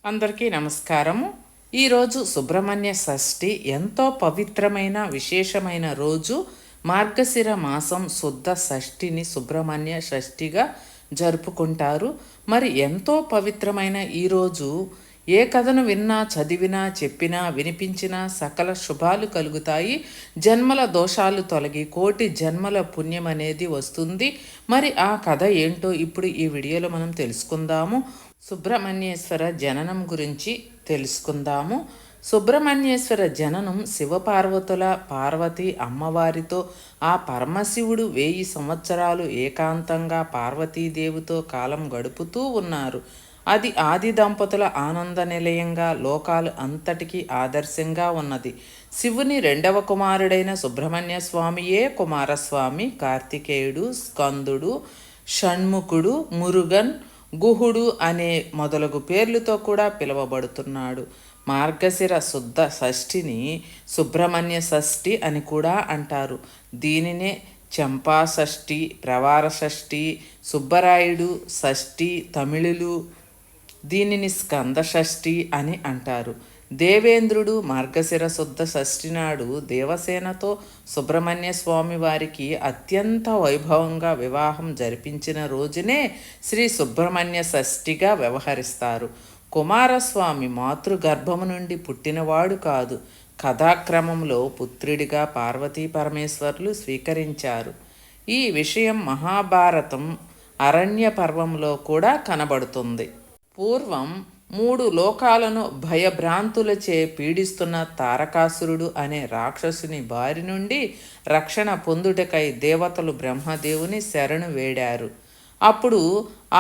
అందరికీ నమస్కారము. ఈరోజు సుబ్రహ్మణ్య షష్ఠి ఎంతో పవిత్రమైన విశేషమైన రోజు. మార్గశిర మాసం శుద్ధ షష్ఠిని సుబ్రహ్మణ్య షష్ఠిగా జరుపుకుంటారు. మరి ఎంతో పవిత్రమైన ఈరోజు ఏ కథను విన్నా, చదివినా, చెప్పినా, వినిపించినా సకల శుభాలు కలుగుతాయి. జన్మల దోషాలు తొలగి కోటి జన్మల పుణ్యం అనేది వస్తుంది. మరి ఆ కథ ఏంటో ఇప్పుడు ఈ వీడియోలో మనం తెలుసుకుందాము. సుబ్రహ్మణ్యేశ్వర జననం గురించి తెలుసుకుందాము. సుబ్రహ్మణ్యేశ్వర జననం శివపార్వతుల పార్వతి అమ్మవారితో ఆ పరమశివుడు 1000 సంవత్సరాలు ఏకాంతంగా పార్వతీదేవితో కాలం గడుపుతూ ఉన్నారు. అది ఆది దంపతుల ఆనంద నిలయంగా లోకాలు అంతటికీ ఆదర్శంగా ఉన్నది. శివుని రెండవ కుమారుడైన సుబ్రహ్మణ్య స్వామియే కుమారస్వామి, కార్తికేయుడు, స్కందుడు, షణ్ముఖుడు, మురుగన్, గుహుడు అనే మొదలగు పేర్లతో కూడా పిలువబడుతున్నాడు. మార్గశిర శుద్ధ షష్ఠిని సుబ్రహ్మణ్య షష్ఠి అని కూడా అంటారు. దీనినే చంపా షష్ఠి, ప్రవార షష్ఠి, సుబ్బరాయుడు షష్ఠి, తమిళులు దీనిని స్కంద షష్ఠి అని అంటారు. దేవేంద్రుడు మార్గశిర శుద్ధ షష్ఠి నాడు దేవసేనతో సుబ్రహ్మణ్య స్వామి వారికి అత్యంత వైభవంగా వివాహం జరిపించిన రోజునే శ్రీ సుబ్రహ్మణ్య షష్ఠిగా వ్యవహరిస్తారు. కుమారస్వామి మాతృగర్భము నుండి పుట్టినవాడు కాదు. కథాక్రమంలో పుత్రుడిగా పార్వతీ పరమేశ్వరులు స్వీకరించారు. ఈ విషయం మహాభారతం అరణ్య పర్వంలో కూడా కనబడుతుంది. పూర్వం 3 లోకాలను భయభ్రాంతులచే పీడిస్తున్న తారకాసురుడు అనే రాక్షసుని బారి నుండి రక్షణ పొందుటకై దేవతలు బ్రహ్మదేవుని శరణు వేడారు. అప్పుడు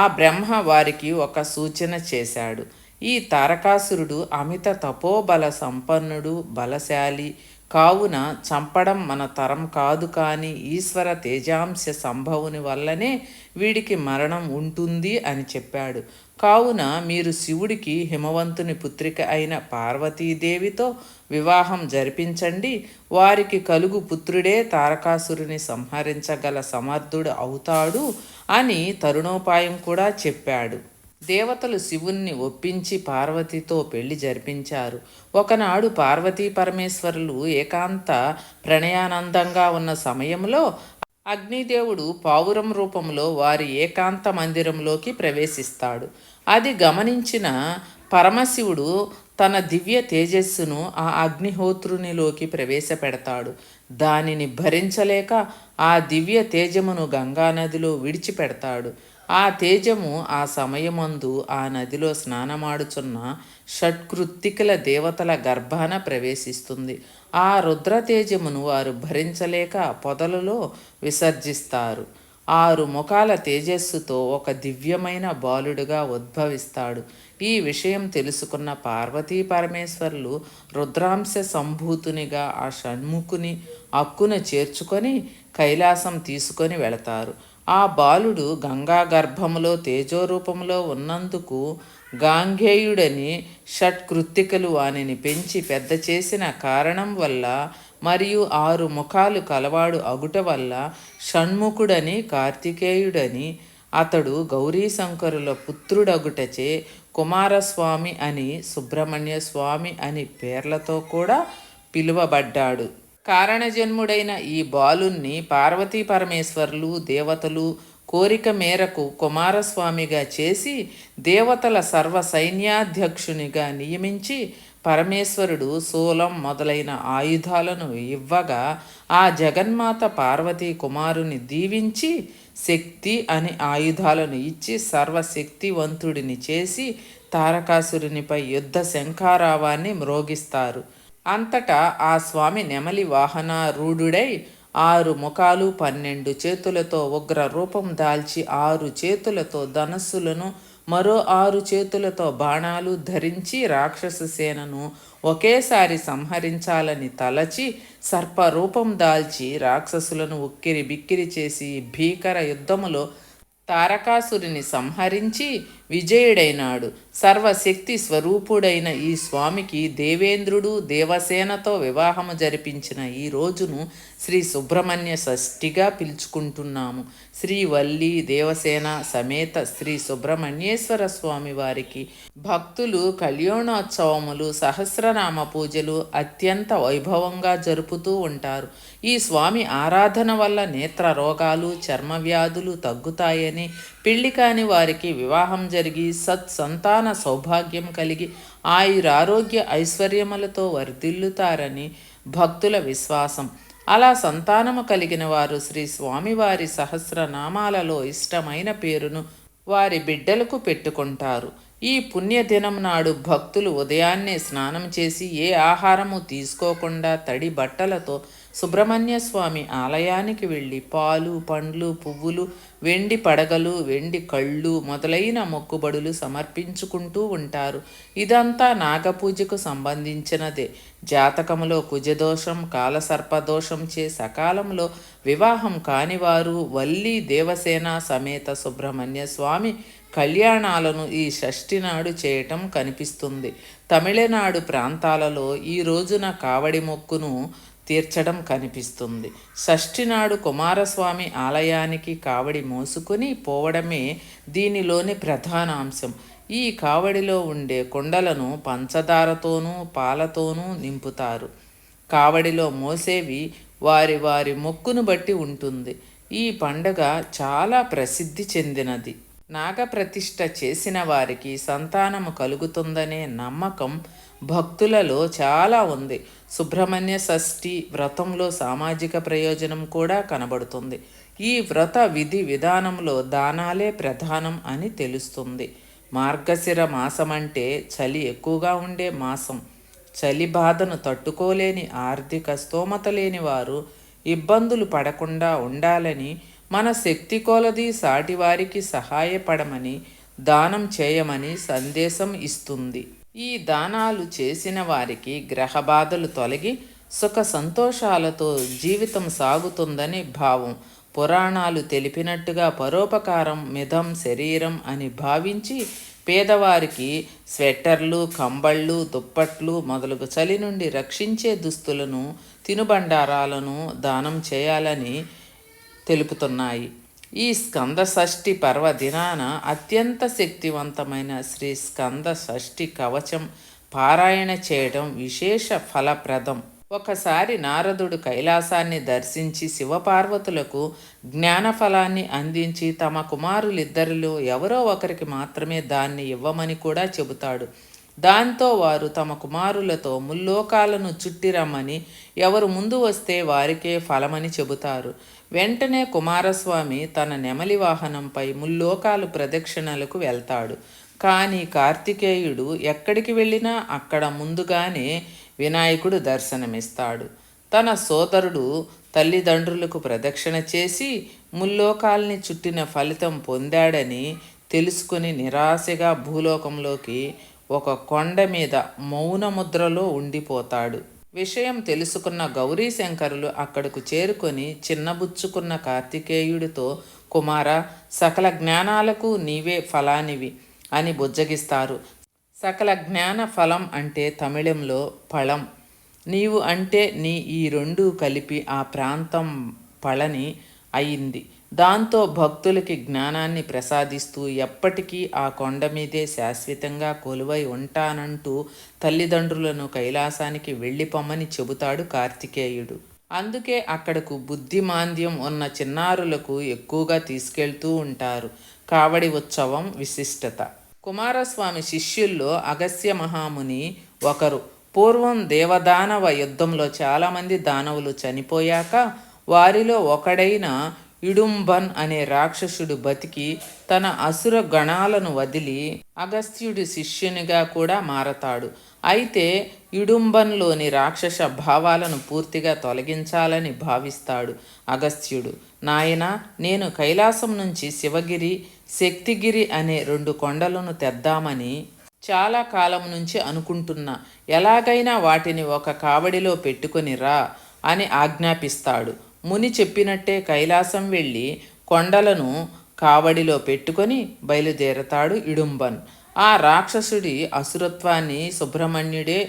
ఆ బ్రహ్మ వారికి ఒక సూచన చేశాడు. ఈ తారకాసురుడు అమిత తపోబల సంపన్నుడు, బలశాలి కావున చంపడం మన తరం కాదు, కానీ ఈశ్వర తేజాంశ సంభవుని వల్లనే వీడికి మరణం ఉంటుంది అని చెప్పాడు. కావున మీరు శివుడికి హిమవంతుని పుత్రిక అయిన పార్వతీదేవితో వివాహం జరిపించండి. వారికి కలుగు పుత్రుడే తారకాసురుని సంహరించగల సమర్థుడు అవుతాడు అని తరుణోపాయం కూడా చెప్పాడు. దేవతలు శివుణ్ణి ఒప్పించి పార్వతితో పెళ్లి జరిపించారు. ఒకనాడు పార్వతీ పరమేశ్వరులు ఏకాంత ప్రణయానందంగా ఉన్న సమయంలో అగ్నిదేవుడు పావురం రూపంలో వారి ఏకాంత మందిరంలోకి ప్రవేశిస్తాడు. అది గమనించిన పరమశివుడు తన దివ్య తేజస్సును ఆ అగ్నిహోత్రునిలోకి ప్రవేశపెడతాడు. దానిని భరించలేక ఆ దివ్య తేజమును గంగానదిలో విడిచిపెడతాడు. ఆ తేజము ఆ సమయమందు ఆ నదిలో స్నానమాడుచున్న షట్కృత్తికల దేవతల గర్భాన ప్రవేశిస్తుంది. ఆ రుద్రతేజమును వారు భరించలేక పొదలలో విసర్జిస్తారు. 6 ముఖాల తేజస్సుతో ఒక దివ్యమైన బాలుడుగా ఉద్భవిస్తాడు. ఈ విషయం తెలుసుకున్న పార్వతీ పరమేశ్వరులు రుద్రాంశ సంభూతునిగా ఆ షణ్ముఖుని అక్కున చేర్చుకొని కైలాసం తీసుకొని వెళతారు. ఆ బాలుడు గంగా గర్భములో తేజోరూపంలో ఉన్నందుకు గాంగేయుడని షట్కృత్తికలు వానిని పెంచి పెద్ద చేసిన కారణం వల్ల మరియు 6 ముఖాలు కలవాడు అగుట వల్ల షణ్ముఖుడని, కార్తికేయుడని అతడు గౌరీశంకరుల పుత్రుడగుటచే కుమారస్వామి అని, సుబ్రహ్మణ్య స్వామి అని పేర్లతో కూడా పిలువబడ్డాడు. కారణజన్ముడైన ఈ బాలుణ్ణి పార్వతీ పరమేశ్వరులు దేవతలు కోరిక మేరకు కుమారస్వామిగా చేసి దేవతల సర్వ సైన్యాధ్యక్షునిగా నియమించి పరమేశ్వరుడు శూలం మొదలైన ఆయుధాలను ఇవ్వగా ఆ జగన్మాత పార్వతీ కుమారుని దీవించి శక్తి అని ఆయుధాలను ఇచ్చి సర్వశక్తివంతుడిని చేసి తారకాసురునిపై యుద్ధ శంఖారావాన్ని మ్రోగిస్తారు. అంతటా ఆ స్వామి నెమలి వాహనారూఢుడై 6 ముఖాలు 12 చేతులతో ఉగ్ర రూపం దాల్చి 6 చేతులతో ధనస్సులను మరో 6 చేతులతో బాణాలు ధరించి రాక్షస సేనను ఒకేసారి సంహరించాలని తలచి సర్పరూపం దాల్చి రాక్షసులను ఉక్కిరి బిక్కిరి చేసి భీకర యుద్ధములో తారకాసురిని సంహరించి విజయుడైనాడు. సర్వశక్తి స్వరూపుడైన ఈ స్వామికి దేవేంద్రుడు దేవసేనతో వివాహము జరిపించిన ఈ రోజును శ్రీ సుబ్రహ్మణ్య షష్ఠిగా పిలుచుకుంటున్నాము. శ్రీ వల్లి దేవసేన సమేత శ్రీ సుబ్రహ్మణ్యేశ్వర స్వామి వారికి భక్తులు కళ్యాణోత్సవములు సహస్రనామ పూజలు అత్యంత వైభవంగా జరుపుతూ ఉంటారు. ఈ స్వామి ఆరాధన వల్ల నేత్ర రోగాలు చర్మ వ్యాధులు తగ్గుతాయని, పెళ్లి కాని వారికి వివాహం జరిగి సత్సంతాన సౌభాగ్యం కలిగి ఆయురారోగ్య ఐశ్వర్యములతో వర్ధిల్లుతారని భక్తుల విశ్వాసం. అలా సంతానము కలిగిన వారు శ్రీ స్వామివారి సహస్రనామాలలో ఇష్టమైన పేరును వారి బిడ్డలకు పెట్టుకుంటారు. ఈ పుణ్యదినం నాడు భక్తులు ఉదయాన్నే స్నానం చేసి ఏ ఆహారము తీసుకోకుండా తడి బట్టలతో సుబ్రహ్మణ్య స్వామి ఆలయానికి వెళ్ళి పాలు పండ్లు పువ్వులు వెండి పడగలు వెండి కళ్ళు మొదలైన మొక్కుబడులు సమర్పించుకుంటూ ఉంటారు. ఇదంతా నాగపూజకు సంబంధించినదే. జాతకములో కుజదోషం కాలసర్పదోషం చే సకాలంలో వివాహం కానివారు వల్లి దేవసేన సమేత సుబ్రహ్మణ్య స్వామి కళ్యాణాలను ఈ షష్ఠి నాడు చేయటం కనిపిస్తుంది. తమిళనాడు ప్రాంతాలలో ఈ రోజున కావడి మొక్కును తీర్చడం కనిపిస్తుంది. షష్ఠి నాడు కుమారస్వామి ఆలయానికి కావడి మోసుకుని పోవడమే దీనిలోని ప్రధాన అంశం. ఈ కావడిలో ఉండే కుండలను పంచదారతోనూ పాలతోనూ నింపుతారు. కావడిలో మోసేవి వారి వారి మొక్కును బట్టి ఉంటుంది. ఈ పండగ చాలా ప్రసిద్ధి చెందినది. నాగప్రతిష్ఠ చేసిన వారికి సంతానము కలుగుతుందనే నమ్మకం భక్తులలో చాలా ఉంది. సుబ్రహ్మణ్య షష్ఠి వ్రతంలో సామాజిక ప్రయోజనం కూడా కనబడుతుంది. ఈ వ్రత విధి విధానంలో దానాలే ప్రధానం అని తెలుస్తుంది. మార్గశిర మాసం అంటే చలి ఎక్కువగా ఉండే మాసం. చలి బాధను తట్టుకోలేని ఆర్థిక స్తోమత లేని వారు ఇబ్బందులు పడకుండా ఉండాలని మన శక్తి కొలది సాటివారికి సహాయపడమని దానం చేయమని సందేశం ఇస్తుంది. ఈ దానాలు చేసిన వారికి గ్రహబాధలు తొలగి సుఖ సంతోషాలతో జీవితం సాగుతుందని భావం. పురాణాలు తెలిపినట్టుగా పరోపకారం మిదం శరీరం అని భావించి పేదవారికి స్వెట్టర్లు కంబళ్ళు దుప్పట్లు మొదలగు చలి నుండి రక్షించే దుస్తులను తినుబండారాలను దానం చేయాలని తెలుపుతున్నాయి. ఈ స్కంద షష్ఠి పర్వదినాన అత్యంత శక్తివంతమైన శ్రీ స్కంద షష్ఠి కవచం పారాయణ చేయడం విశేష ఫలప్రదం. ఒకసారి నారదుడు కైలాసాన్ని దర్శించి శివపార్వతులకు జ్ఞానఫలాన్ని అందించి తమ కుమారులిద్దరిలో ఎవరో ఒకరికి మాత్రమే దాన్ని ఇవ్వమని కూడా చెబుతాడు. దాంతో వారు తమ కుమారులతో ముల్లోకాలను చుట్టిరమ్మని, ఎవరు ముందు వస్తే వారికే ఫలమని చెబుతారు. వెంటనే కుమారస్వామి తన నెమలి వాహనంపై ముల్లోకాలు ప్రదక్షిణలకు వెళ్తాడు. కానీ కార్తికేయుడు ఎక్కడికి వెళ్ళినా అక్కడ ముందుగానే వినాయకుడు దర్శనమిస్తాడు. తన సోదరుడు తల్లిదండ్రులకు ప్రదక్షిణ చేసి ముల్లోకాల్ని చుట్టిన ఫలితం పొందాడని తెలుసుకుని నిరాశగా భూలోకంలోకి ఒక కొండ మీద మౌనముద్రలో ఉండిపోతాడు. విషయం తెలుసుకున్న గౌరీశంకరులు అక్కడకు చేరుకొని చిన్నబుచ్చుకున్న కార్తికేయుడితో, కుమార, సకల జ్ఞానాలకు నీవే ఫలానివి అని బుజ్జగిస్తారు. సకల జ్ఞాన ఫలం అంటే తమిళంలో పళం. నీవు అంటే నీ ఈ రెండు కలిపి ఆ ప్రాంతం పళని అయింది. దాంతో భక్తులకి జ్ఞానాన్ని ప్రసాదిస్తూ ఎప్పటికీ ఆ కొండ మీదే శాశ్వతంగా కొలువై ఉంటానంటూ తల్లిదండ్రులను కైలాసానికి వెళ్ళిపోమ్మని చెబుతాడు కార్తికేయుడు. అందుకే అక్కడకు బుద్ధిమాంద్యం ఉన్న చిన్నారులకు ఎక్కువగా తీసుకెళ్తూ ఉంటారు. కావడి ఉత్సవం విశిష్టత. కుమారస్వామి శిష్యుల్లో అగస్త్య మహాముని ఒకరు. పూర్వం దేవదానవ యుద్ధంలో చాలామంది దానవులు చనిపోయాక వారిలో ఒకడైన ఇడుంబన్ అనే రాక్షసుడు బతికి తన అసుర గణాలను వదిలి అగస్త్యుడి శిష్యునిగా కూడా మారతాడు. అయితే ఇడుంబన్లోని రాక్షస భావాలను పూర్తిగా తొలగించాలని భావిస్తాడు అగస్త్యుడు. నాయనా, నేను కైలాసం నుంచి శివగిరి, శక్తిగిరి అనే 2 కొండలను తెద్దామని చాలా కాలం నుంచి అనుకుంటున్నా. ఎలాగైనా వాటిని ఒక కావడిలో పెట్టుకొని రా అని ఆజ్ఞాపిస్తాడు. ముని చెప్పినట్టే కైలాసం వెళ్ళి కొండలను కావడిలో పెట్టుకొని బయలుదేరతాడు ఇడుంబన్. ఆ రాక్షసుడి అసురత్వాన్ని సుబ్రహ్మణ్యుడే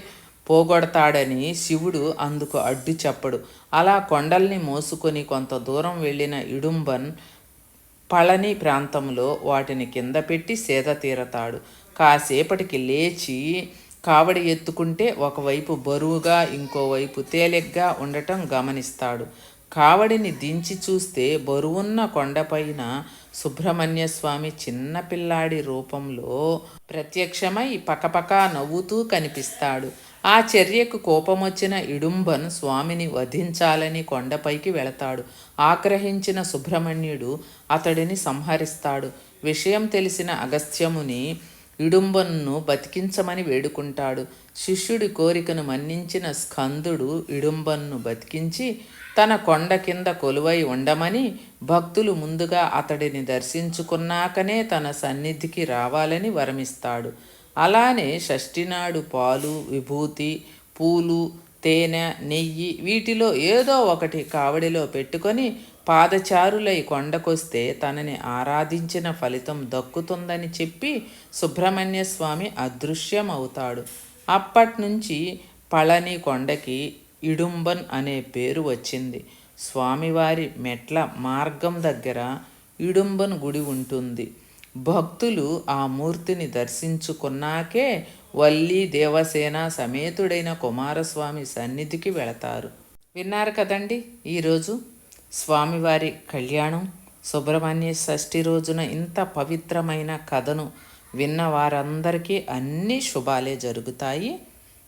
పోగొడతాడని శివుడు అందుకు అడ్డు చెప్పడు. అలా కొండల్ని మోసుకొని కొంత దూరం వెళ్ళిన ఇడుంబన్ పళని ప్రాంతంలో వాటిని కింద పెట్టి సేద తీరతాడు. కాసేపటికి లేచి కావడి ఎత్తుకుంటే ఒకవైపు బరువుగా ఇంకోవైపు తేలిగ్గా ఉండటం గమనిస్తాడు. కావడిని దించి చూస్తే బరువున్న కొండపైన సుబ్రహ్మణ్య స్వామి చిన్నపిల్లాడి రూపంలో ప్రత్యక్షమై పకపకా నవ్వుతూ కనిపిస్తాడు. ఆ చర్యకు కోపమొచ్చిన ఇడుంబన్ స్వామిని వధించాలని కొండపైకి వెళతాడు. ఆగ్రహించిన సుబ్రహ్మణ్యుడు అతడిని సంహరిస్తాడు. విషయం తెలిసిన అగస్త్యముని ఇడుంబన్ను బతికించమని వేడుకుంటాడు. శిష్యుడి కోరికను మన్నించిన స్కందుడు ఇడుంబన్ను బతికించి తన కొండ కింద కొలువై ఉండమని, భక్తులు ముందుగా అతడిని దర్శించుకున్నాకనే తన సన్నిధికి రావాలని వరమిస్తాడు. అలానే షష్ఠినాడు పాలు, విభూతి, పూలు, తేనె, నెయ్యి వీటిలో ఏదో ఒకటి కావడిలో పెట్టుకొని పాదచారులై కొండకొస్తే తనని ఆరాధించిన ఫలితం దక్కుతుందని చెప్పి సుబ్రహ్మణ్య స్వామి అదృశ్యమవుతాడు. అప్పట్నుంచి పళని కొండకి ఇడుంబన్ అనే పేరు వచ్చింది. స్వామివారి మెట్ల మార్గం దగ్గర ఇడుంబన్ గుడి ఉంటుంది. భక్తులు ఆ మూర్తిని దర్శించుకున్నాకే వల్లి దేవసేన సమేతుడైన కుమారస్వామి సన్నిధికి వెళతారు. విన్నారు కదండి ఈరోజు స్వామివారి కళ్యాణం. సుబ్రహ్మణ్య షష్ఠి రోజున ఇంత పవిత్రమైన కథను విన్న వారందరికీ అన్ని శుభాలే జరుగుతాయి.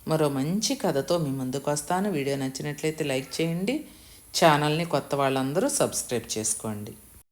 మరో మంచి కథతో మీ ముందుకు వస్తాను. వీడియో నచ్చినట్లయితే లైక్ చేయండి. ఛానల్ని కొత్త వాళ్ళందరూ సబ్స్క్రైబ్ చేసుకోండి.